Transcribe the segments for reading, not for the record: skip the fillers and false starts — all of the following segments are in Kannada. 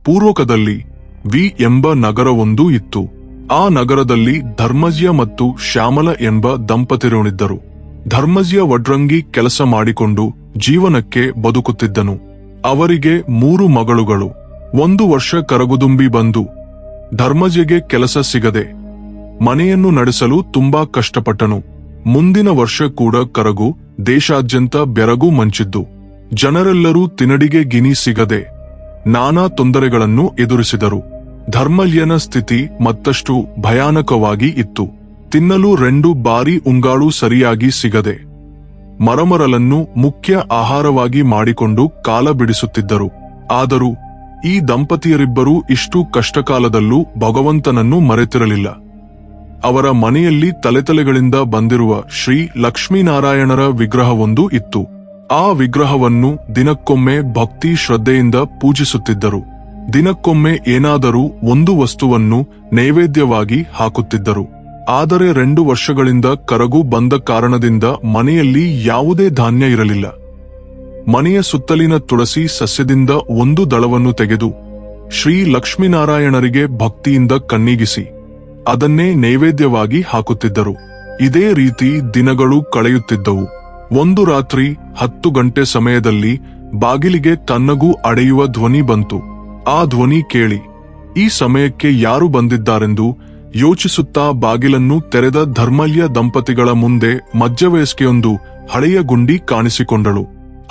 ಪೂರ್ವಕದಲ್ಲಿ ವಿ ಎಂಬ ನಗರವೊಂದು ಇತ್ತು. ಆ ನಗರದಲ್ಲಿ ಧರ್ಮಜ್ಯ ಮತ್ತು ಶ್ಯಾಮಲ ಎಂಬ ದಂಪತಿಗಳಿದ್ದರು. ಧರ್ಮಜ್ಯ ವಡ್ರಂಗಿ ಕೆಲಸ ಮಾಡಿಕೊಂಡು ಜೀವನಕ್ಕೆ ಬದುಕುತ್ತಿದ್ದನು. ಅವರಿಗೆ 3 ಮಗಳುಗಳು. 1 ವರ್ಷ ಕರಗುದುಂಬಿ ಬಂದು ಧರ್ಮಜ್ಯಗೆ ಕೆಲಸ ಸಿಗದೆ ಮನೆಯನ್ನು ನಡೆಸಲು ತುಂಬಾ ಕಷ್ಟಪಟ್ಟನು. ಮುಂದಿನ ವರ್ಷ ಕೂಡ ಕರಗು ದೇಶಾದ್ಯಂತ ಬೆರಗು ಮಂಚಿದ್ದು. ಜನರೆಲ್ಲರೂ ತಿನಡಿಗೆ ಗಿನಿ ಸಿಗದೆ ನಾನಾ ತೊಂದರೆಗಳನ್ನು ಎದುರಿಸಿದರು. ಧರ್ಮಜ್ಯನ ಸ್ಥಿತಿ ಮತ್ತಷ್ಟು ಭಯಾನಕವಾಗಿ ಇತ್ತು. ತಿನ್ನಲು 2 ಬಾರಿ ಉಂಗಾಳು ಸರಿಯಾಗಿ ಸಿಗದೆ ಮರಮರಲನ್ನು ಮುಖ್ಯ ಆಹಾರವಾಗಿ ಮಾಡಿಕೊಂಡು ಕಾಲ ಬಿಡಿಸುತ್ತಿದ್ದರು. ಆದರೂ ಈ ದಂಪತಿಯರಿಬ್ಬರೂ ಇಷ್ಟು ಕಷ್ಟಕಾಲದಲ್ಲೂ ಭಗವಂತನನ್ನು ಮರೆತಿರಲಿಲ್ಲ. ಅವರ ಮನೆಯಲ್ಲಿ ತಲೆತಲೆಗಳಿಂದ ಬಂದಿರುವ ಶ್ರೀ ಲಕ್ಷ್ಮೀನಾರಾಯಣರ ವಿಗ್ರಹವೊಂದು ಇತ್ತು. ಆ ವಿಗ್ರಹವನ್ನು ದಿನಕ್ಕೊಮ್ಮೆ ಭಕ್ತಿ ಶ್ರದ್ಧೆಯಿಂದ ಪೂಜಿಸುತ್ತಿದ್ದರು. ದಿನಕ್ಕೊಮ್ಮೆ ಏನಾದರೂ ಒಂದು ವಸ್ತುವನ್ನು ನೈವೇದ್ಯವಾಗಿ ಹಾಕುತ್ತಿದ್ದರು. ಆದರೆ 2 ವರ್ಷಗಳಿಂದ ಕರಗು ಬಂದ ಕಾರಣದಿಂದ ಮನೆಯಲ್ಲಿ ಯಾವುದೇ ಧಾನ್ಯ ಇರಲಿಲ್ಲ. ಮನೆಯ ಸುತ್ತಲಿನ ತುಳಸಿ ಸಸ್ಯದಿಂದ ಒಂದು ದಳವನ್ನು ತೆಗೆದು ಶ್ರೀ ಲಕ್ಷ್ಮೀನಾರಾಯಣರಿಗೆ ಭಕ್ತಿಯಿಂದ ಕಣ್ಣಿಗಿಸಿ ಅದನ್ನೇ ನೈವೇದ್ಯವಾಗಿ ಹಾಕುತ್ತಿದ್ದರು. ಇದೇ ರೀತಿ ದಿನಗಳು ಕಳೆಯುತ್ತಿದ್ದವು. ಒಂದು ರಾತ್ರಿ 10 ಗಂಟೆ ಸಮಯದಲ್ಲಿ ಬಾಗಿಲಿಗೆ ತನ್ನಗೂ ಅಡೆಯುವ ಧ್ವನಿ ಬಂತು. ಆ ಧ್ವನಿ ಕೇಳಿ ಈ ಸಮಯಕ್ಕೆ ಯಾರು ಬಂದಿದ್ದಾರೆಂದು ಯೋಚಿಸುತ್ತಾ ಬಾಗಿಲನ್ನು ತೆರೆದ ಧರ್ಮಜ್ಯ ದಂಪತಿಗಳ ಮುಂದೆ ಮಧ್ಯವಯಸ್ಕೆಯೊಂದು ಹಳೆಯ ಗುಂಡಿ ಕಾಣಿಸಿಕೊಂಡಳು.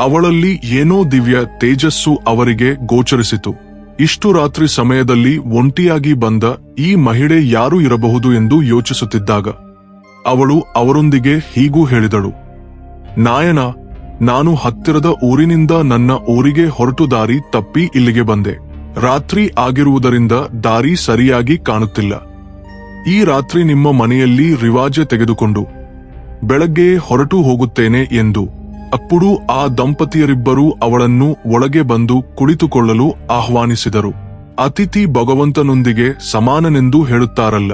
ಅವಳಲ್ಲಿ ಏನೋ ದಿವ್ಯ ತೇಜಸ್ಸು ಅವರಿಗೆ ಗೋಚರಿಸಿತು. ಇಷ್ಟು ರಾತ್ರಿ ಸಮಯದಲ್ಲಿ ಒಂಟಿಯಾಗಿ ಬಂದ ಈ ಮಹಿಳೆ ಯಾರು ಇರಬಹುದು ಎಂದು ಯೋಚಿಸುತ್ತಿದ್ದಾಗ ಅವಳು ಅವರೊಂದಿಗೆ ಹೀಗೂ ಹೇಳಿದಳು, ನಾಯನ, ನಾನು ಹತ್ತಿರದ ಊರಿನಿಂದ ನನ್ನ ಊರಿಗೆ ಹೊರಟು ದಾರಿ ತಪ್ಪಿ ಇಲ್ಲಿಗೆ ಬಂದೆ. ರಾತ್ರಿ ಆಗಿರುವುದರಿಂದ ದಾರಿ ಸರಿಯಾಗಿ ಕಾಣುತ್ತಿಲ್ಲ. ಈ ರಾತ್ರಿ ನಿಮ್ಮ ಮನೆಯಲ್ಲಿ ರಿವಾಜೆ ತೆಗೆದುಕೊಂಡು ಬೆಳಗ್ಗೆ ಹೊರಟು ಹೋಗುತ್ತೇನೆ ಎಂದು. ಅప్పుడు ಆ ದಂಪತಿಯರಿಬ್ಬರೂ ಅವಳನ್ನು ಒಳಗೆ ಬಂದು ಕುಳಿತುಕೊಳ್ಳಲು ಆಹ್ವಾನಿಸಿದರು. ಅತಿಥಿ ಭಗವಂತನೊಂದಿಗೆ ಸಮಾನನೆಂದು ಹೇಳುತ್ತಾರಲ್ಲ,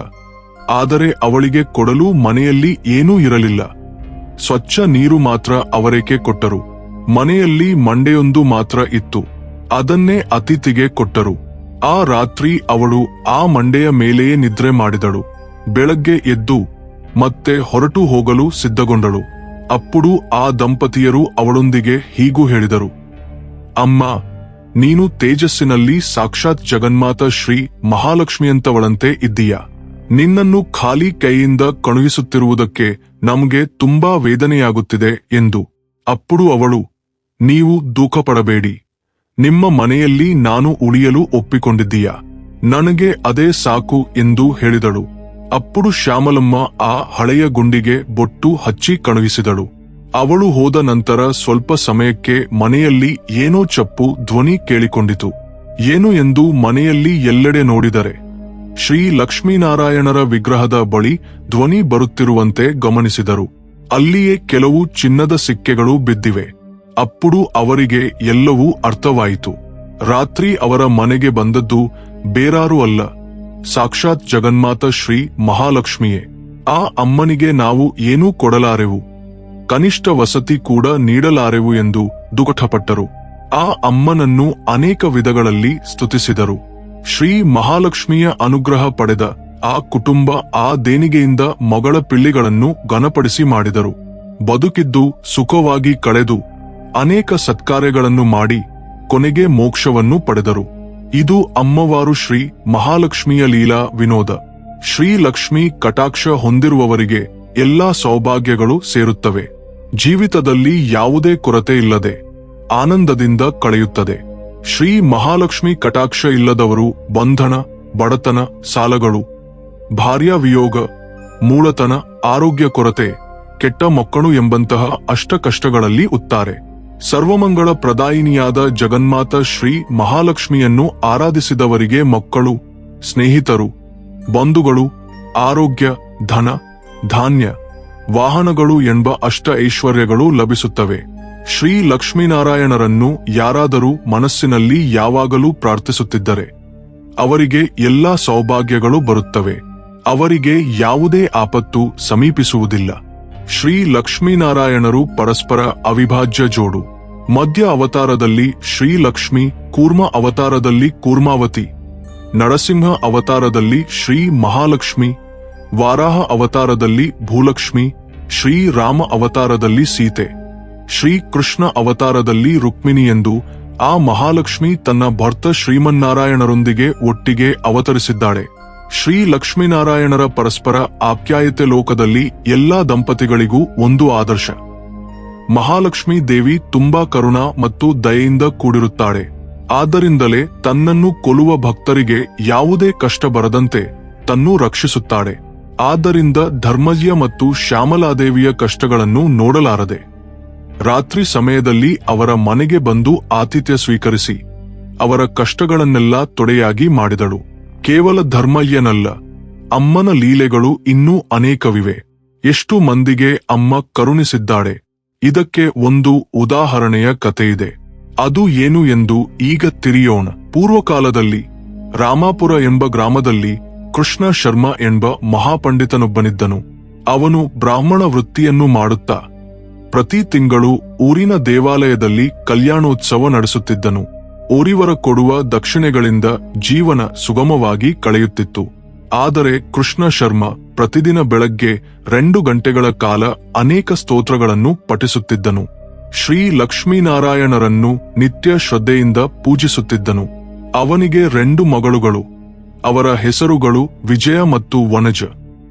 ಆದರೆ ಅವಳಿಗೆ ಕೊಡಲು ಮನೆಯಲ್ಲಿ ಏನೂ ಇರಲಿಲ್ಲ. ಸ್ವಚ್ಛ ನೀರು ಮಾತ್ರ ಅವರೇಕೆ ಕೊಟ್ಟರು. ಮನೆಯಲ್ಲಿ ಮಂಡೆಯೊಂದು ಮಾತ್ರ ಇತ್ತು. ಅದನ್ನೇ ಅತಿಥಿಗೆ ಕೊಟ್ಟರು. ಆ ರಾತ್ರಿ ಅವಳು ಆ ಮಂಡೆಯ ಮೇಲೆಯೇ ನಿದ್ರೆ ಮಾಡಿದಳು. ಬೆಳಗ್ಗೆ ಎದ್ದು ಮತ್ತೆ ಹೊರಟು ಹೋಗಲು ಸಿದ್ಧಗೊಂಡಳು. ಅప్పుడు ಆ ದಂಪತಿಯರು ಅವಳೊಂದಿಗೆ ಹೀಗೂ ಹೇಳಿದರು, ಅಮ್ಮ, ನೀನು ತೇಜಸ್ಸಿನಲ್ಲಿ ಸಾಕ್ಷಾತ್ ಜಗನ್ಮಾತ ಶ್ರೀ ಮಹಾಲಕ್ಷ್ಮಿಯಂತವಳಂತೆ ಇದ್ದೀಯಾ. ನಿನ್ನನ್ನು ಖಾಲಿ ಕೈಯಿಂದ ಕಳುಹಿಸುತ್ತಿರುವುದಕ್ಕೆ ನಮಗೆ ತುಂಬಾ ವೇದನೆಯಾಗುತ್ತಿದೆ ಎಂದು. ಅప్పుడు ಅವಳು, ನೀವು ದುಃಖಪಡಬೇಡಿ, ನಿಮ್ಮ ಮನೆಯಲ್ಲಿ ನಾನು ಉಳಿಯಲು ಒಪ್ಪಿಕೊಂಡಿದ್ದೀಯಾ, ನನಗೆ ಅದೇ ಸಾಕು ಎಂದು ಹೇಳಿದಳು. ಅప్పుడు ಶ್ಯಾಮಲಮ್ಮ ಆ ಹಳೆಯ ಗುಂಡಿಗೆ ಬೊಟ್ಟು ಹಚ್ಚಿ ಕಳುಹಿಸಿದಳು. ಅವಳು ಹೋದ ನಂತರ ಸ್ವಲ್ಪ ಸಮಯಕ್ಕೆ ಮನೆಯಲ್ಲಿ ಏನೋ ಚಪ್ಪು ಧ್ವನಿ ಕೇಳಿಕೊಂಡಿತು. ಏನು ಎಂದು ಮನೆಯಲ್ಲಿ ಎಲ್ಲೆಡೆ ನೋಡಿದರೆ ಶ್ರೀ ಲಕ್ಷ್ಮೀನಾರಾಯಣರ ವಿಗ್ರಹದ ಬಳಿ ಧ್ವನಿ ಬರುತ್ತಿರುವಂತೆ ಗಮನಿಸಿದರು. ಅಲ್ಲಿಯೇ ಕೆಲವು ಚಿನ್ನದ ಸಿಕ್ಕೆಗಳು ಬಿದ್ದಿವೆ. ಅప్పుడు ಅವರಿಗೆ ಎಲ್ಲವೂ ಅರ್ಥವಾಯಿತು. ರಾತ್ರಿ ಅವರ ಮನೆಗೆ ಬಂದದ್ದು ಬೇರಾರೂ ಅಲ್ಲ, ಸಾಕ್ಷಾತ್ ಜಗನ್ಮಾತ ಶ್ರೀ ಮಹಾಲಕ್ಷ್ಮಿಯೇ. ಆ ಅಮ್ಮನಿಗೆ ನಾವು ಏನೂ ಕೊಡಲಾರೆವು, ಕನಿಷ್ಠ ವಸತಿ ಕೂಡ ನೀಡಲಾರೆವು ಎಂದು ದುಃಖಪಟ್ಟರು. ಆ ಅಮ್ಮನನ್ನು ಅನೇಕ ವಿಧಗಳಲ್ಲಿ ಸ್ತುತಿಸಿದರು. ಶ್ರೀ ಮಹಾಲಕ್ಷ್ಮಿಯ ಅನುಗ್ರಹ ಪಡೆದ ಆ ಕುಟುಂಬ ಆ ದೇಣಿಗೆಯಿಂದ ಮಗಳ ಪಿಳ್ಳಿಗಳನ್ನು ಘನಪಡಿಸಿ ಮಾಡಿದರು. ಬದುಕಿದ್ದು ಸುಖವಾಗಿ ಕಳೆದು ಅನೇಕ ಸತ್ಕಾರ್ಯಗಳನ್ನು ಮಾಡಿ ಕೊನೆಗೆ ಮೋಕ್ಷವನ್ನು ಪಡೆದರು. ಇದು ಅಮ್ಮವಾರು ಶ್ರೀ ಮಹಾಲಕ್ಷ್ಮಿಯ ಲೀಲಾ ವಿನೋದ. ಶ್ರೀ ಲಕ್ಷ್ಮಿ ಕಟಾಕ್ಷ ಹೊಂದಿರುವವರಿಗೆ ಎಲ್ಲಾ ಸೌಭಾಗ್ಯಗಳು ಸೇರುತ್ತವೆ. ಜೀವಿತದಲ್ಲಿ ಯಾವುದೇ ಕೊರತೆ ಇಲ್ಲದೆ ಆನಂದದಿಂದ ಕಳೆಯುತ್ತದೆ. ಶ್ರೀ ಮಹಾಲಕ್ಷ್ಮಿ ಕಟಾಕ್ಷ ಇಲ್ಲದವರು ಬಂಧನ, ಬಡತನ, ಸಾಲಗಳು, ಭಾರ್ಯ ವಿಯೋಗ, ಮೂಲತನ, ಆರೋಗ್ಯ ಕೊರತೆ, ಕೆಟ್ಟ ಮಕ್ಕಳು ಎಂಬಂತಹ ಅಷ್ಟ ಕಷ್ಟಗಳಲ್ಲಿ ಉತ್ತಾರೆ. ಸರ್ವಮಂಗಳ ಪ್ರದಾಯಿನಿಯಾದ ಜಗನ್ಮಾತ ಶ್ರೀ ಮಹಾಲಕ್ಷ್ಮಿಯನ್ನು ಆರಾಧಿಸಿದವರಿಗೆ ಮಕ್ಕಳು, ಸ್ನೇಹಿತರು, ಬಂಧುಗಳು, ಆರೋಗ್ಯ, ಧನ, ಧಾನ್ಯ, ವಾಹನಗಳು ಎಂಬ ಅಷ್ಟ ಐಶ್ವರ್ಯಗಳು ಲಭಿಸುತ್ತವೆ. ಶ್ರೀ ಲಕ್ಷ್ಮೀನಾರಾಯಣರನ್ನು ಯಾರಾದರೂ ಮನಸ್ಸಿನಲ್ಲಿ ಯಾವಾಗಲೂ ಪ್ರಾರ್ಥಿಸುತ್ತಿದ್ದರೆ ಅವರಿಗೆ ಎಲ್ಲಾ ಸೌಭಾಗ್ಯಗಳು ಬರುತ್ತವೆ. ಅವರಿಗೆ ಯಾವುದೇ ಆಪತ್ತು ಸಮೀಪಿಸುವುದಿಲ್ಲ. ಶ್ರೀ ಲಕ್ಷ್ಮೀನಾರಾಯಣರು ಪರಸ್ಪರ ಅವಿಭಾಜ್ಯ ಜೋಡು. ಮಧ್ಯ ಅವತಾರದಲ್ಲಿ ಶ್ರೀಲಕ್ಷ್ಮಿ, ಕೂರ್ಮ ಅವತಾರದಲ್ಲಿ ಕೂರ್ಮಾವತಿ, ನರಸಿಂಹ ಅವತಾರದಲ್ಲಿ ಶ್ರೀ ಮಹಾಲಕ್ಷ್ಮಿ, ವಾರಾಹ ಅವತಾರದಲ್ಲಿ ಭೂಲಕ್ಷ್ಮಿ, ಶ್ರೀರಾಮ ಅವತಾರದಲ್ಲಿ ಸೀತೆ, ಶ್ರೀ ಕೃಷ್ಣ ಅವತಾರದಲ್ಲಿ ರುಕ್ಮಿಣಿ ಎಂದು ಆ ಮಹಾಲಕ್ಷ್ಮಿ ತನ್ನ ಭರ್ತ ಶ್ರೀಮನ್ನಾರಾಯಣರೊಂದಿಗೆ ಒಟ್ಟಿಗೆ ಅವತರಿಸಿದ್ದಾಳೆ. ಶ್ರೀ ಲಕ್ಷ್ಮೀನಾರಾಯಣರ ಪರಸ್ಪರ ಆಪ್ಯಾಯತೆ ಲೋಕದಲ್ಲಿ ಎಲ್ಲಾ ದಂಪತಿಗಳಿಗೂ ಒಂದು ಆದರ್ಶ. ಮಹಾಲಕ್ಷ್ಮೀ ದೇವಿ ತುಂಬಾ ಕರುಣ ಮತ್ತು ದಯೆಯಿಂದ ಕೂಡಿರುತ್ತಾಳೆ. ಆದ್ದರಿಂದಲೇ ತನ್ನನ್ನು ಕೊಲ್ಲುವ ಭಕ್ತರಿಗೆ ಯಾವುದೇ ಕಷ್ಟ ಬರದಂತೆ ತನ್ನೂ ರಕ್ಷಿಸುತ್ತಾಳೆ. ಆದ್ದರಿಂದ ಧರ್ಮಜ್ಯ ಮತ್ತು ಶ್ಯಾಮಲಾದೇವಿಯ ಕಷ್ಟಗಳನ್ನು ನೋಡಲಾರದೆ ರಾತ್ರಿ ಸಮಯದಲ್ಲಿ ಅವರ ಮನೆಗೆ ಬಂದು ಆತಿಥ್ಯ ಸ್ವೀಕರಿಸಿ ಅವರ ಕಷ್ಟಗಳನ್ನೆಲ್ಲ ತೊಡೆಯಾಗಿ ಮಾಡಿದಳು. ಕೇವಲ ಧರ್ಮಯ್ಯನಲ್ಲ, ಅಮ್ಮನ ಲೀಲೆಗಳು ಇನ್ನೂ ಅನೇಕವಿವೆ. ಎಷ್ಟು ಮಂದಿಗೆ ಅಮ್ಮ ಕರುಣಿಸಿದ್ದಾಳೆ. ಇದಕ್ಕೆ ಒಂದು ಉದಾಹರಣೆಯ ಕಥೆಯಿದೆ. ಅದು ಏನು ಎಂದು ಈಗ ತಿಳಿಯೋಣ. ಪೂರ್ವಕಾಲದಲ್ಲಿ ರಾಮಾಪುರ ಎಂಬ ಗ್ರಾಮದಲ್ಲಿ ಕೃಷ್ಣ ಶರ್ಮ ಎಂಬ ಮಹಾಪಂಡಿತನೊಬ್ಬನಿದ್ದನು. ಅವನು ಬ್ರಾಹ್ಮಣ ವೃತ್ತಿಯನ್ನು ಮಾಡುತ್ತಾ ಪ್ರತಿ ತಿಂಗಳು ಊರಿನ ದೇವಾಲಯದಲ್ಲಿ ಕಲ್ಯಾಣೋತ್ಸವ ನಡೆಸುತ್ತಿದ್ದನು. ಓರಿವರ ಕೊಡುವ ದಕ್ಷಿಣೆಗಳಿಂದ ಜೀವನ ಸುಗಮವಾಗಿ ಕಳೆಯುತ್ತಿತ್ತು. ಆದರೆ ಕೃಷ್ಣ ಶರ್ಮ ಪ್ರತಿದಿನ ಬೆಳಗ್ಗೆ 2 ಗಂಟೆಗಳ ಕಾಲ ಅನೇಕ ಸ್ತೋತ್ರಗಳನ್ನು ಪಠಿಸುತ್ತಿದ್ದನು. ಶ್ರೀ ಲಕ್ಷ್ಮೀನಾರಾಯಣರನ್ನು ನಿತ್ಯ ಶ್ರದ್ಧೆಯಿಂದ ಪೂಜಿಸುತ್ತಿದ್ದನು. ಅವನಿಗೆ 2 ಮಗಳುಗಳು. ಅವರ ಹೆಸರುಗಳು ವಿಜಯ ಮತ್ತು ವನಜ.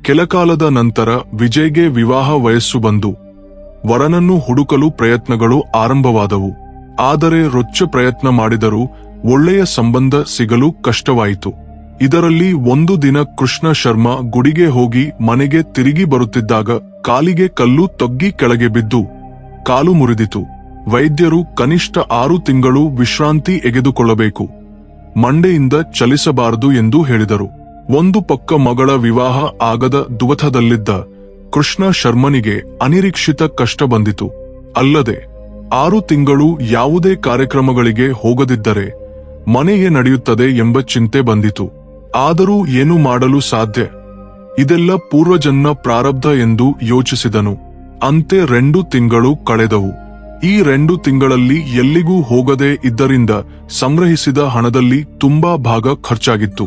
ಕೆಲಕಾಲದ ನಂತರ ವಿಜಯ್ಗೆ ವಿವಾಹ ವಯಸ್ಸು ಬಂದು ವರನನ್ನು ಹುಡುಕಲು ಪ್ರಯತ್ನಗಳು ಆರಂಭವಾದವು. ಆದರೆ ರೊಚ್ಚ ಪ್ರಯತ್ನ ಮಾಡಿದರೂ ಒಳ್ಳೆಯ ಸಂಬಂಧ ಸಿಗಲು ಕಷ್ಟವಾಯಿತು. ಇದರಲ್ಲಿ ಒಂದು ದಿನ ಕೃಷ್ಣ ಶರ್ಮ ಗುಡಿಗೆ ಹೋಗಿ ಮನೆಗೆ ತಿರುಗಿ ಬರುತ್ತಿದ್ದಾಗ ಕಾಲಿಗೆ ಕಲ್ಲು ತಗ್ಗಿ ಕೆಳಗೆ ಬಿದ್ದು ಕಾಲು ಮುರಿದಿತು. ವೈದ್ಯರು ಕನಿಷ್ಠ 6 ತಿಂಗಳು ವಿಶ್ರಾಂತಿ ತೆಗೆದುಕೊಳ್ಳಬೇಕು, ಮಂಡೆಯಿಂದ ಚಲಿಸಬಾರದು ಎಂದು ಹೇಳಿದರು. ಒಂದು ಪಕ್ಕ ಮಗಳ ವಿವಾಹ ಆಗದ ದುವಥದಲ್ಲಿದ್ದ ಕೃಷ್ಣ ಶರ್ಮನಿಗೆ ಅನಿರೀಕ್ಷಿತ ಕಷ್ಟ ಬಂದಿತು. ಅಲ್ಲದೆ 6 ತಿಂಗಳು ಯಾವುದೇ ಕಾರ್ಯಕ್ರಮಗಳಿಗೆ ಹೋಗದಿದ್ದರೆ ಮನೆಗೆ ನಡೆಯುತ್ತದೆ ಎಂಬ ಚಿಂತೆ ಬಂದಿತು. ಆದರೂ ಏನು ಮಾಡಲು ಸಾಧ್ಯ? ಇದೆಲ್ಲ ಪೂರ್ವಜನ್ಮ ಪ್ರಾರಬ್ಧ ಎಂದು ಯೋಚಿಸಿದನು. ಅಂತೆ 2 ತಿಂಗಳು ಕಳೆದವು. ಈ 2 ತಿಂಗಳಲ್ಲಿ ಎಲ್ಲಿಗೂ ಹೋಗದೆ ಇದ್ದರಿಂದ ಸಂಗ್ರಹಿಸಿದ ಹಣದಲ್ಲಿ ತುಂಬಾ ಭಾಗ ಖರ್ಚಾಗಿತ್ತು.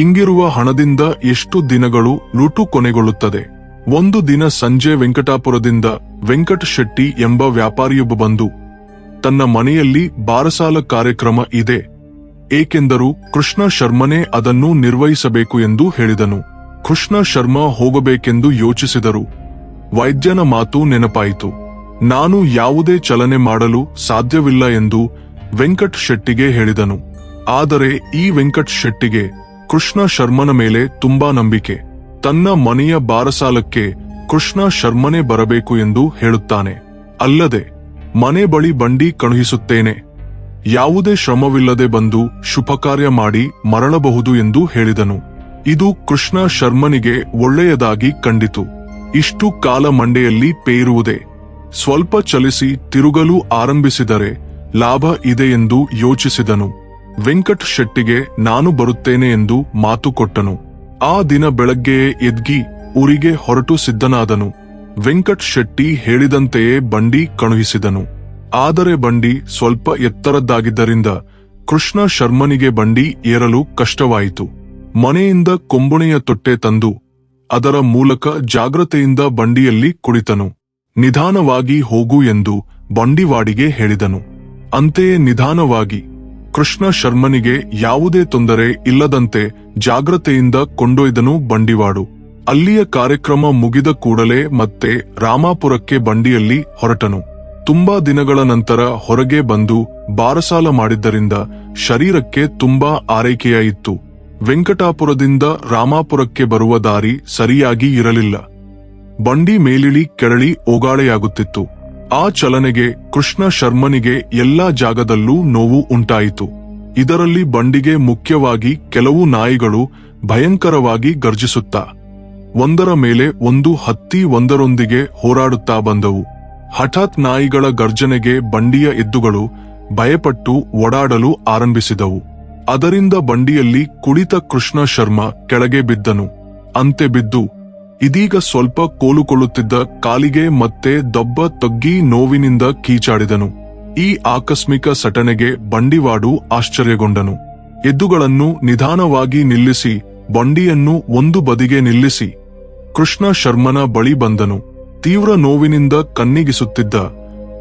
ಇಂಗಿರುವ ಹಣದಿಂದ ಎಷ್ಟು ದಿನಗಳು ಲೂಟು ಕೊನೆಗೊಳ್ಳುತ್ತದೆ. ಒಂದು ದಿನ ಸಂಜೆ ವೆಂಕಟಾಪುರದಿಂದ ವೆಂಕಟ ಶೆಟ್ಟಿ ಎಂಬ ವ್ಯಾಪಾರಿಯೊಬ್ಬ ಬಂದು ತನ್ನ ಮನೆಯಲ್ಲಿ ಬಾರಸಾಲ ಕಾರ್ಯಕ್ರಮ ಇದೆ, ಏಕೆಂದರೂ ಕೃಷ್ಣ ಶರ್ಮನೇ ಅದನ್ನು ನಿರ್ವಹಿಸಬೇಕು ಎಂದು ಹೇಳಿದನು. ಕೃಷ್ಣ ಶರ್ಮ ಹೋಗಬೇಕೆಂದು ಯೋಚಿಸಿದರು. ವೈದ್ಯನ ಮಾತು ನೆನಪಾಯಿತು. ನಾನು ಯಾವುದೇ ಚಲನೆ ಮಾಡಲು ಸಾಧ್ಯವಿಲ್ಲ ಎಂದು ವೆಂಕಟ್ ಶೆಟ್ಟಿಗೆ ಹೇಳಿದನು. ಆದರೆ ಈ ವೆಂಕಟ್ ಶೆಟ್ಟಿಗೆ ಕೃಷ್ಣ ಶರ್ಮನ ಮೇಲೆ ತುಂಬಾ ನಂಬಿಕೆ. ತನ್ನ ಮನೆಯ ಬಾರಸಾಲಕ್ಕೆ ಕೃಷ್ಣ ಶರ್ಮನೇ ಬರಬೇಕು ಎಂದು ಹೇಳುತ್ತಾನೆ. ಅಲ್ಲದೆ ಮನೆ ಬಳಿ ಬಂಡಿ ಕಳುಹಿಸುತ್ತೇನೆ, ಯಾವುದೇ ಶ್ರಮವಿಲ್ಲದೆ ಬಂದು ಶುಭಕಾರ್ಯ ಮಾಡಿ ಮರಳಬಹುದು ಎಂದು ಹೇಳಿದನು. ಇದು ಕೃಷ್ಣ ಶರ್ಮನಿಗೆ ಒಳ್ಳೆಯದಾಗಿ ಕಂಡಿತು. ಇಷ್ಟು ಕಾಲ ಮಂಡೆಯಲ್ಲಿ ಪೇರುವುದೇ, ಸ್ವಲ್ಪ ಚಲಿಸಿ ತಿರುಗಲು ಆರಂಭಿಸಿದರೆ ಲಾಭ ಇದೆ ಎಂದು ಯೋಚಿಸಿದನು. ವೆಂಕಟ್ ಶೆಟ್ಟಿಗೆ ನಾನು ಬರುತ್ತೇನೆ ಎಂದು ಮಾತು ಕೊಟ್ಟನು. ಆ ದಿನ ಬೆಳಗ್ಗೆಯೇ ಎದ್ಗಿ ಊರಿಗೆ ಹೊರಟು ಸಿದ್ಧನಾದನು. ವೆಂಕಟ್ ಶೆಟ್ಟಿ ಹೇಳಿದಂತೆಯೇ ಬಂಡಿ ಕಳುಹಿಸಿದನು. ಆದರೆ ಬಂಡಿ ಸ್ವಲ್ಪ ಎತ್ತರದ್ದಾಗಿದ್ದರಿಂದ ಕೃಷ್ಣ ಶರ್ಮನಿಗೆ ಬಂಡಿ ಏರಲು ಕಷ್ಟವಾಯಿತು. ಮನೆಯಿಂದ ಕೊಂಬುಣೆಯ ತೊಟ್ಟೆ ತಂದು ಅದರ ಮೂಲಕ ಜಾಗ್ರತೆಯಿಂದ ಬಂಡಿಯಲ್ಲಿ ಕುಳಿತನು. ನಿಧಾನವಾಗಿ ಹೋಗು ಎಂದು ಬಂಡಿವಾಡಿಗೆ ಹೇಳಿದನು. ಅಂತೆಯೇ ನಿಧಾನವಾಗಿ ಕೃಷ್ಣ ಶರ್ಮನಿಗೆ ಯಾವುದೇ ತೊಂದರೆ ಇಲ್ಲದಂತೆ ಜಾಗ್ರತೆಯಿಂದ ಕೊಂಡೊಯ್ದನು ಬಂಡಿವಾಡು. ಅಲ್ಲಿಯ ಕಾರ್ಯಕ್ರಮ ಮುಗಿದ ಕೂಡಲೇ ಮತ್ತೆ ರಾಮಾಪುರಕ್ಕೆ ಬಂಡಿಯಲ್ಲಿ ಹೊರಟನು. ತುಂಬಾ ದಿನಗಳ ನಂತರ ಹೊರಗೆ ಬಂದು ಬಾರಸಾಲ ಮಾಡಿದ್ದರಿಂದ ಶರೀರಕ್ಕೆ ತುಂಬಾ ಆರೈಕೆಯಾಯಿತು. ವೆಂಕಟಾಪುರದಿಂದ ರಾಮಾಪುರಕ್ಕೆ ಬರುವ ದಾರಿ ಸರಿಯಾಗಿ ಇರಲಿಲ್ಲ. ಬಂಡಿ ಮೇಲಿಳಿ ಕೆರಳಿ ಓಗಾಳೆಯಾಗುತ್ತಿತ್ತು. ಆ ಚಲನೆಗೆ ಕೃಷ್ಣ ಶರ್ಮನಿಗೆ ಎಲ್ಲಾ ಜಾಗದಲ್ಲೂ ನೋವು ಉಂಟಾಯಿತು. ಇದರಲ್ಲಿ ಬಂಡಿಗೆ ಮುಖ್ಯವಾಗಿ ಕೆಲವು ನಾಯಿಗಳು ಭಯಂಕರವಾಗಿ ಗರ್ಜಿಸುತ್ತಾ ಒಂದರ ಮೇಲೆ ಒಂದು ಹತ್ತಿ ಒಂದರೊಂದಿಗೆ ಹೋರಾಡುತ್ತಾ ಬಂದವು. ಹಠಾತ್ ನಾಯಿಗಳ ಗರ್ಜನೆಗೆ ಬಂಡಿಯ ಎದ್ದುಗಳು ಭಯಪಟ್ಟು ಓಡಾಡಲು ಆರಂಭಿಸಿದವು. ಅದರಿಂದ ಬಂಡಿಯಲ್ಲಿ ಕುಳಿತ ಕೃಷ್ಣ ಶರ್ಮ ಕೆಳಗೆ ಬಿದ್ದನು. ಅಂತೆ ಬಿದ್ದು ಇದೀಗ ಸ್ವಲ್ಪ ಕೋಲುಕೊಳ್ಳುತ್ತಿದ್ದ ಕಾಲಿಗೆ ಮತ್ತೆ ದೊಬ್ಬ ತಗ್ಗಿ ನೋವಿನಿಂದ ಕೀಚಾಡಿದನು. ಈ ಆಕಸ್ಮಿಕ ಸಟನೆಗೆ ಬಂಡಿವಾಡು ಆಶ್ಚರ್ಯಗೊಂಡನು. ಎದ್ದುಗಳನ್ನು ನಿಧಾನವಾಗಿ ನಿಲ್ಲಿಸಿ ಬಂಡಿಯನ್ನು ಒಂದು ಬದಿಗೆ ನಿಲ್ಲಿಸಿ ಕೃಷ್ಣ ಶರ್ಮನ ಬಳಿ ಬಂದನು. ತೀವ್ರ ನೋವಿನಿಂದ ಕಣ್ಣಿಗಿಸುತ್ತಿದ್ದ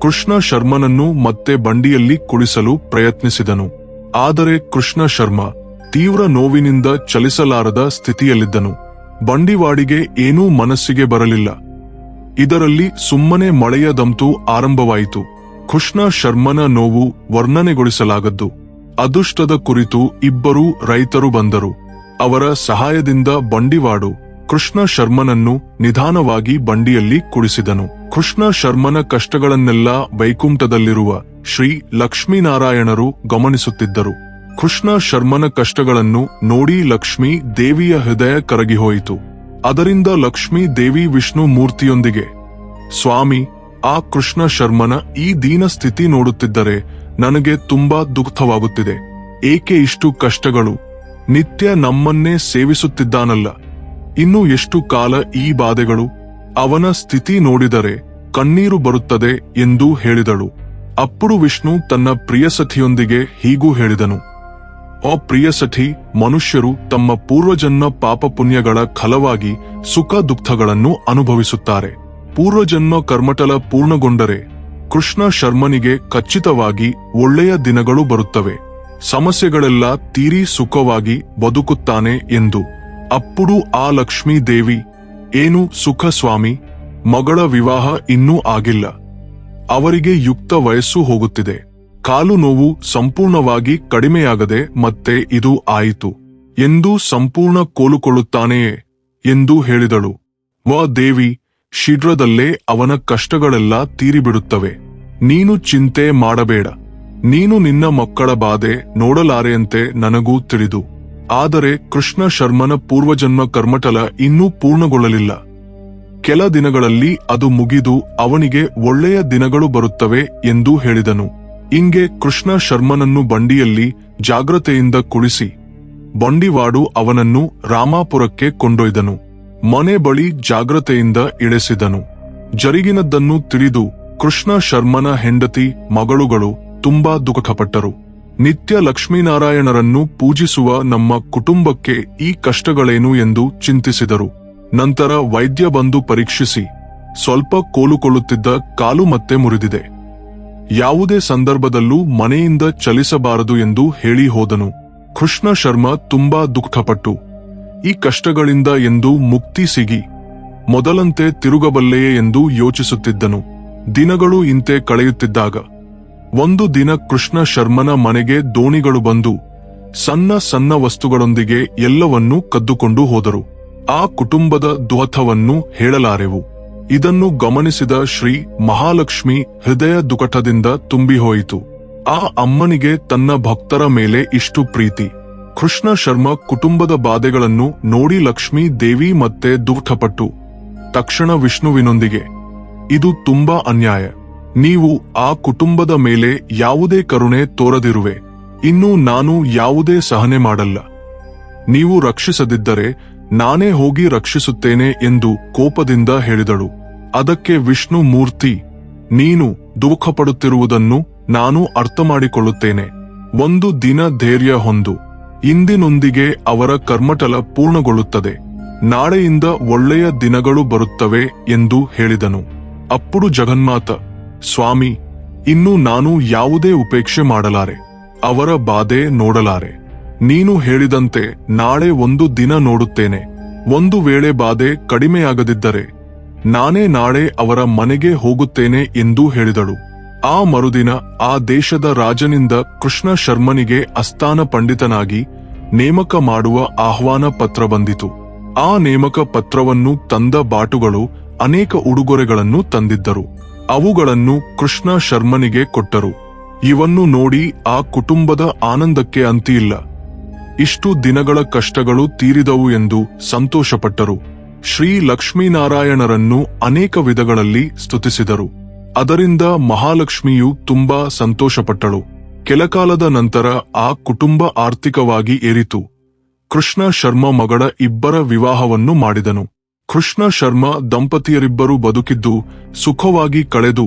ಕೃಷ್ಣ ಶರ್ಮನನ್ನು ಮತ್ತೆ ಬಂಡಿಯಲ್ಲಿ ಕುಳಿಸಲು ಪ್ರಯತ್ನಿಸಿದನು. ಆದರೆ ಕೃಷ್ಣ ಶರ್ಮ ತೀವ್ರ ನೋವಿನಿಂದ ಚಲಿಸಲಾರದ ಸ್ಥಿತಿಯಲ್ಲಿದ್ದನು. ಬಂಡಿವಾಡಿಗೆ ಏನೂ ಮನಸ್ಸಿಗೆ ಬರಲಿಲ್ಲ. ಇದರಲ್ಲಿ ಸುಮ್ಮನೆ ಮಳೆಯ ದಂತು ಆರಂಭವಾಯಿತು. ಕೃಷ್ಣ ಶರ್ಮನ ನೋವು ವರ್ಣನೆಗೊಳಿಸಲಾಗದ್ದು. ಅದೃಷ್ಟದ ಕುರಿತು ಇಬ್ಬರು ರೈತರು ಬಂದರು. ಅವರ ಸಹಾಯದಿಂದ ಬಂಡಿವಾಡು ಕೃಷ್ಣ ಶರ್ಮನನ್ನು ನಿಧಾನವಾಗಿ ಬಂಡಿಯಲ್ಲಿ ಕುಳಿಸಿದನು. ಕೃಷ್ಣ ಶರ್ಮನ ಕಷ್ಟಗಳನ್ನೆಲ್ಲ ವೈಕುಂಠದಲ್ಲಿರುವ ಶ್ರೀ ಲಕ್ಷ್ಮೀನಾರಾಯಣರು ಗಮನಿಸುತ್ತಿದ್ದರು. ಕೃಷ್ಣ ಶರ್ಮನ ಕಷ್ಟಗಳನ್ನು ನೋಡಿ ಲಕ್ಷ್ಮೀ ದೇವಿಯ ಹೃದಯ ಕರಗಿಹೋಯಿತು. ಅದರಿಂದ ಲಕ್ಷ್ಮೀ ದೇವಿ ವಿಷ್ಣು ಮೂರ್ತಿಯೊಂದಿಗೆ, ಸ್ವಾಮಿ, ಆ ಕೃಷ್ಣ ಶರ್ಮನ ಈ ದೀನ ಸ್ಥಿತಿ ನೋಡುತ್ತಿದ್ದರೆ ನನಗೆ ತುಂಬಾ ದುಃಖವಾಗುತ್ತಿದೆ. ಏಕೆ ಇಷ್ಟು ಕಷ್ಟಗಳು? ನಿತ್ಯ ನಮ್ಮನ್ನೇ ಸೇವಿಸುತ್ತಿದ್ದಾನಲ್ಲ, ಇನ್ನು ಎಷ್ಟು ಕಾಲ ಈ ಬಾಧೆಗಳು? ಅವನ ಸ್ಥಿತಿ ನೋಡಿದರೆ ಕಣ್ಣೀರು ಬರುತ್ತದೆ ಎಂದು ಹೇಳಿದಳು. ಅప్పుడు ವಿಷ್ಣು ತನ್ನ ಪ್ರಿಯಸಖಿಯೊಂದಿಗೆ ಹೀಗೂ ಹೇಳಿದನು. ಓ ಪ್ರಿಯಸಖಿ, ಮನುಷ್ಯರು ತಮ್ಮ ಪೂರ್ವಜನ್ಮ ಪಾಪ ಪುಣ್ಯಗಳ ಫಲವಾಗಿ ಸುಖ ದುಃಖಗಳನ್ನು ಅನುಭವಿಸುತ್ತಾರೆ. ಪೂರ್ವಜನ್ಮ ಕರ್ಮಟಲ ಪೂರ್ಣಗೊಂಡರೆ ಕೃಷ್ಣ ಶರ್ಮನಿಗೆ ಖಚಿತವಾಗಿ ಒಳ್ಳೆಯ ದಿನಗಳು ಬರುತ್ತವೆ. ಸಮಸ್ಯೆಗಳೆಲ್ಲ ತೀರಿ ಸುಖವಾಗಿ ಬದುಕುತ್ತಾನೆ ಎಂದು. ಅప్పుడు ಆ ಲಕ್ಷ್ಮೀ ದೇವಿ, ಏನು ಸುಖ ಸ್ವಾಮಿ, ಮಗಳ ವಿವಾಹ ಇನ್ನೂ ಆಗಿಲ್ಲ. ಅವರಿಗೆ ಯುಕ್ತ ವಯಸ್ಸು ಹೋಗುತ್ತಿದೆ. ಕಾಲು ನೋವು ಸಂಪೂರ್ಣವಾಗಿ ಕಡಿಮೆಯಾಗದೆ ಮತ್ತೆ ಇದು ಆಯಿತು ಎಂದು ಸಂಪೂರ್ಣ ಕೋಲುಕೊಳ್ಳುತ್ತಾನೆಯೇ ಎಂದು ಹೇಳಿದಳು. ವಾ ದೇವಿ, ಶೀಘ್ರದಲ್ಲೇ ಅವನ ಕಷ್ಟಗಳೆಲ್ಲ ತೀರಿಬಿಡುತ್ತವೆ. ನೀನು ಚಿಂತೆ ಮಾಡಬೇಡ. ನೀನು ನಿನ್ನ ಮಕ್ಕಳ ಬಾಧೆ ನೋಡಲಾರೆಯಂತೆ ನನಗೂ ತಿಳಿದು. ಆದರೆ ಕೃಷ್ಣ ಶರ್ಮನ ಪೂರ್ವಜನ್ಮ ಕರ್ಮಟಲ ಇನ್ನೂ ಪೂರ್ಣಗೊಳ್ಳಲಿಲ್ಲ. ಕೆಲ ದಿನಗಳಲ್ಲಿ ಅದು ಮುಗಿದು ಅವನಿಗೆ ಒಳ್ಳೆಯ ದಿನಗಳು ಬರುತ್ತವೆ ಎಂದು ಹೇಳಿದನು. ಇಂಗೆ ಕೃಷ್ಣ ಶರ್ಮನನ್ನು ಬಂಡಿಯಲ್ಲಿ ಜಾಗ್ರತೆಯಿಂದ ಕುಳಿಸಿ ಬಂಡಿವಾಡು ಅವನನ್ನು ರಾಮಾಪುರಕ್ಕೆ ಕೊಂಡೊಯ್ದನು. ಮನೆ ಬಳಿ ಜಾಗ್ರತೆಯಿಂದ ಇಳಿಸಿದನು. ಜರುಗಿನದ್ದನ್ನು ತಿಳಿದು ಕೃಷ್ಣ ಶರ್ಮನ ಹೆಂಡತಿ ಮಗಳುಗಳು ತುಂಬಾ ದುಃಖಪಟ್ಟರು. ನಿತ್ಯ ಲಕ್ಷ್ಮೀನಾರಾಯಣರನ್ನು ಪೂಜಿಸುವ ನಮ್ಮ ಕುಟುಂಬಕ್ಕೆ ಈ ಕಷ್ಟಗಳೇನು ಎಂದು ಚಿಂತಿಸಿದರು. ನಂತರ ವೈದ್ಯ ಬಂದು ಪರೀಕ್ಷಿಸಿ ಸ್ವಲ್ಪ ಕೋಲುಕೊಳ್ಳುತ್ತಿದ್ದ ಕಾಲು ಮತ್ತೆ ಮುರಿದಿದೆ. ಯಾವುದೇ ಸಂದರ್ಭದಲ್ಲೂ ಮನೆಯಿಂದ ಚಲಿಸಬಾರದು ಎಂದು ಹೇಳಿ ಹೋದನು. ಕೃಷ್ಣ ಶರ್ಮ ತುಂಬಾ ದುಃಖಪಟ್ಟು ಈ ಕಷ್ಟಗಳಿಂದ ಎಂದು ಮುಕ್ತಿ ಸಿಗಿ ಮೊದಲಂತೆ ತಿರುಗಬಲ್ಲೆಯೇ ಎಂದು ಯೋಚಿಸುತ್ತಿದ್ದನು. ದಿನಗಳು ಇಂತೆ ಕಳೆಯುತ್ತಿದ್ದಾಗ ಒಂದು ದಿನ ಕೃಷ್ಣ ಶರ್ಮನ ಮನೆಗೆ ದೋಣಿಗಳು ಬಂದು ಸಣ್ಣ ಸಣ್ಣ ವಸ್ತುಗಳೊಂದಿಗೆ ಎಲ್ಲವನ್ನೂ ಕದ್ದುಕೊಂಡು ಹೋದರು. ಆ ಕುಟುಂಬದ ದುಃಖವನ್ನು ಹೇಳಲಾರೆವು. ಇದನ್ನು ಗಮನಿಸಿದ ಶ್ರೀ ಮಹಾಲಕ್ಷ್ಮಿ ಹೃದಯ ದುಃಖದಿಂದ ತುಂಬಿಹೋಯಿತು. ಆ ಅಮ್ಮನಿಗೆ ತನ್ನ ಭಕ್ತರ ಮೇಲೆ ಇಷ್ಟು ಪ್ರೀತಿ. ಕೃಷ್ಣ ಶರ್ಮ ಕುಟುಂಬದ ಬಾಧೆಗಳನ್ನು ನೋಡಿ ಲಕ್ಷ್ಮೀ ದೇವಿ ಮತ್ತೆ ದುಃಖಪಟ್ಟು ತಕ್ಷಣ ವಿಷ್ಣುವಿನೊಂದಿಗೆ, ಇದು ತುಂಬಾ ಅನ್ಯಾಯ. ನೀವು ಆ ಕುಟುಂಬದ ಮೇಲೆ ಯಾವುದೇ ಕರುಣೆ ತೋರದಿರುವೆ. ಇನ್ನು ನಾನು ಯಾವುದೇ ಸಹನೆ ಮಾಡಲ್ಲ. ನೀವು ರಕ್ಷಿಸದಿದ್ದರೆ ನಾನೇ ಹೋಗಿ ರಕ್ಷಿಸುತ್ತೇನೆ ಎಂದು ಕೋಪದಿಂದ ಹೇಳಿದಳು. ಅದಕ್ಕೆ ವಿಷ್ಣು ಮೂರ್ತಿ, ನೀನು ದುಃಖಪಡುತ್ತಿರುವುದನ್ನು ನಾನು ಅರ್ಥಮಾಡಿಕೊಳ್ಳುತ್ತೇನೆ. ಒಂದು ದಿನ ಧೈರ್ಯ ಹೊಂದು. ಇಂದಿನೊಂದಿಗೆ ಅವರ ಕರ್ಮಟಲ ಪೂರ್ಣಗೊಳ್ಳುತ್ತದೆ. ನಾಳೆಯಿಂದ ಒಳ್ಳೆಯ ದಿನಗಳು ಬರುತ್ತವೆ ಎಂದು ಹೇಳಿದನು. ಅప్పుడు ಜಗನ್ಮಾತ, ಸ್ವಾಮಿ, ಇನ್ನು ನಾನು ಯಾವುದೇ ಉಪೇಕ್ಷೆ ಮಾಡಲಾರೆ. ಅವರ ಬಾಧೆ ನೋಡಲಾರೆ. ನೀನು ಹೇಳಿದಂತೆ ನಾಳೆ ಒಂದು ದಿನ ನೋಡುತ್ತೇನೆ. ಒಂದು ವೇಳೆ ಬಾಧೆ ಕಡಿಮೆಯಾಗದಿದ್ದರೆ ನಾನೇ ನಾಳೆ ಅವರ ಮನೆಗೆ ಹೋಗುತ್ತೇನೆ ಎಂದು ಹೇಳಿದಳು. ಆ ಮರುದಿನ ಆ ದೇಶದ ರಾಜನಿಂದ ಕೃಷ್ಣ ಶರ್ಮನಿಗೆ ಅಸ್ಥಾನ ಪಂಡಿತನಾಗಿ ನೇಮಕ ಮಾಡುವ ಆಹ್ವಾನ ಪತ್ರ ಬಂದಿತು. ಆ ನೇಮಕ ಪತ್ರವನ್ನು ತಂದ ಬಾಟುಗಳು ಅನೇಕ ಉಡುಗೊರೆಗಳನ್ನು ತಂದಿದ್ದರು. ಅವುಗಳನ್ನು ಕೃಷ್ಣ ಶರ್ಮನಿಗೆ ಕೊಟ್ಟರು. ಇವನ್ನು ನೋಡಿ ಆ ಕುಟುಂಬದ ಆನಂದಕ್ಕೆ ಅಂತಿಯಿಲ್ಲ. ಇಷ್ಟು ದಿನಗಳ ಕಷ್ಟಗಳು ತೀರಿದವು ಎಂದು ಸಂತೋಷಪಟ್ಟರು. ಶ್ರೀ ಲಕ್ಷ್ಮೀನಾರಾಯಣರನ್ನು ಅನೇಕ ವಿಧಗಳಲ್ಲಿ ಸ್ತುತಿಸಿದರು. ಅದರಿಂದ ಮಹಾಲಕ್ಷ್ಮಿಯು ತುಂಬಾ ಸಂತೋಷಪಟ್ಟಳು. ಕೆಲಕಾಲದ ನಂತರ ಆ ಕುಟುಂಬ ಆರ್ಥಿಕವಾಗಿ ಏರಿತು. ಕೃಷ್ಣ ಶರ್ಮ ಮಗಳ ಇಬ್ಬರ ವಿವಾಹವನ್ನು ಮಾಡಿದನು. ಕೃಷ್ಣ ಶರ್ಮ ದಂಪತಿಯರಿಬ್ಬರು ಬದುಕಿದ್ದು ಸುಖವಾಗಿ ಕಳೆದು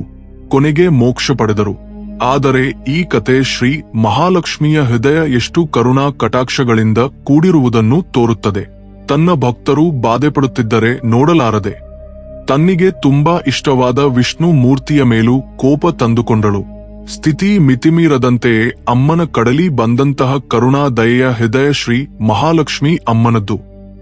ಕೊನೆಗೆ ಮೋಕ್ಷ ಪಡೆದರು. ಆದರೆ ಈ ಕತೆ ಶ್ರೀ ಮಹಾಲಕ್ಷ್ಮಿಯ ಹೃದಯ ಎಷ್ಟು ಕರುಣಾ ಕಟಾಕ್ಷಗಳಿಂದ ಕೂಡಿರುವುದನ್ನು ತೋರುತ್ತದೆ. ತನ್ನ ಭಕ್ತರು ಬಾಧೆಪಡುತ್ತಿದ್ದರೆ ನೋಡಲಾರದೆ ತನ್ನಿಗೆ ತುಂಬಾ ಇಷ್ಟವಾದ ವಿಷ್ಣು ಮೂರ್ತಿಯ ಮೇಲೂ ಕೋಪ ತಂದುಕೊಂಡಳು. ಸ್ಥಿತಿ ಮಿತಿಮೀರದಂತೆಯೇ ಅಮ್ಮನ ಕಡಲಿ ಬಂದಂತಹ ಕರುಣಾ ದಯೆಯ ಹೃದಯ ಶ್ರೀ ಮಹಾಲಕ್ಷ್ಮಿ ಅಮ್ಮನದ್ದು.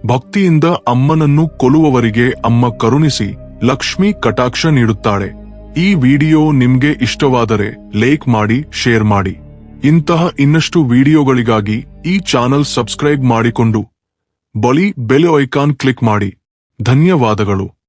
ಭಕ್ತಿಯಿಂದ ಅಮ್ಮನನ್ನು ಕೊಲ್ಲುವವರಿಗೆ ಅಮ್ಮ ಕರುಣಿಸಿ ಲಕ್ಷ್ಮಿ ಕಟಾಕ್ಷ ನೀಡುತ್ತಾಳೆ. ಈ ವಿಡಿಯೋ ನಿಮ್ಗೆ ಇಷ್ಟವಾದರೆ ಲೈಕ್ ಮಾಡಿ, ಶೇರ್ ಮಾಡಿ. ಇಂತಹ ಇನ್ನಷ್ಟು ವಿಡಿಯೋಗಳಿಗಾಗಿ ಈ ಚಾನಲ್ ಸಬ್ಸ್ಕ್ರೈಬ್ ಮಾಡಿಕೊಂಡು ಬೆಲ್ ಐಕಾನ್ ಕ್ಲಿಕ್ ಮಾಡಿ. ಧನ್ಯವಾದಗಳು.